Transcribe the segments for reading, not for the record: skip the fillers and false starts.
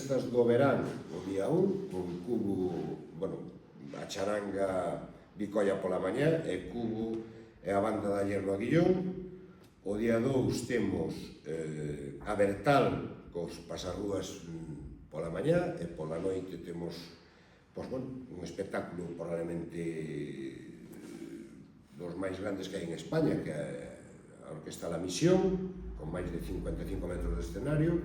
festas do verán, o día 1, con cubo, bueno, a charanga bicolla pola mañá, e cubo e a banda de Aller no Aguillón. O día 2 temos a Bertal, cos pasarrúas pola mañá, e pola noite temos un espectáculo probablemente dos máis grandes que hai en España, que é a Orquesta La Misión, con máis de 55 metros de escenario,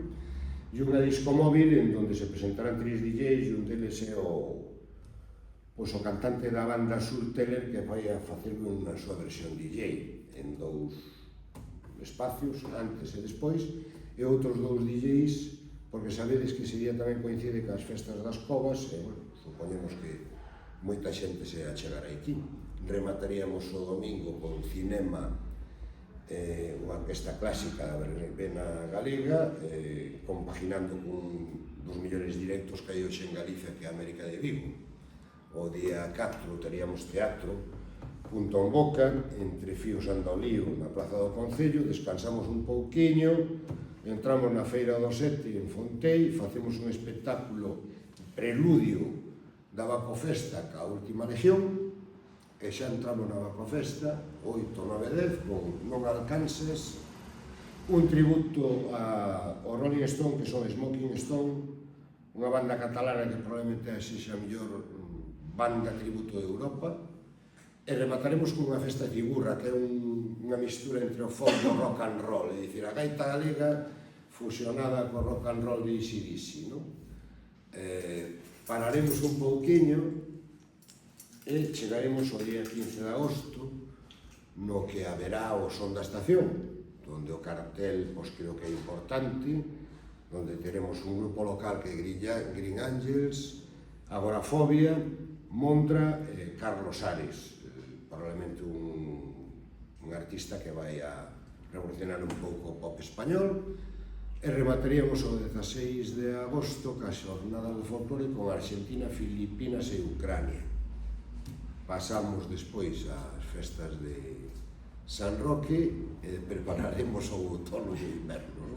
e unha disco móvil en donde se presentarán 3 DJs, e un deles é o cantante da banda Sur Teller, que vai a facer unha súa versión DJ en 2 espacios, antes e despois, e outros 2 DJs, porque sabedes que ese día tamén coincide cas festas das Covas, e, bueno, supoñemos que moita xente se achegará aquí. Remataríamos o domingo con cinema, unha orquesta clásica da verbena galega, compaginando con dos millores directos que hai hoxe en Galicia, que é a América de Vigo. O día 4 teríamos teatro, punto en boca, entre Fíos anda o lío, na Plaza do Concello, descansamos un pouquiño, entramos na Feira do Sete en Fontei, facemos un espectáculo preludio da Bacofesta ca última legión, e xa entramos na Bacofesta, 8, 9, 10, con Non Alcances, un tributo ao Rolling Stone, que son Smoking Stone, unha banda catalana que probablemente sexa a mellor banda tributo de Europa, e remataremos con unha festa de Tiburra, que é unha mistura entre o folk e o rock and roll, é dicir, a gaita galega fusionada co rock and roll de AC/DC, non? Pararemos un pouquiño e chegaremos ao día 15 de agosto, no que haberá o Son da Estación, donde o cartel, pois creo que é importante, donde teremos un grupo local que é Green Angels, Agorafobia, Mondra e Carlos Ares, probablemente un artista que vai a revolucionar un pouco o pop español, e remataríamos o 16 de agosto ca xornada do folclore con Argentina, Filipinas e Ucrania. Pasamos despois ás festas de San Roque e prepararemos o outono e o inverno.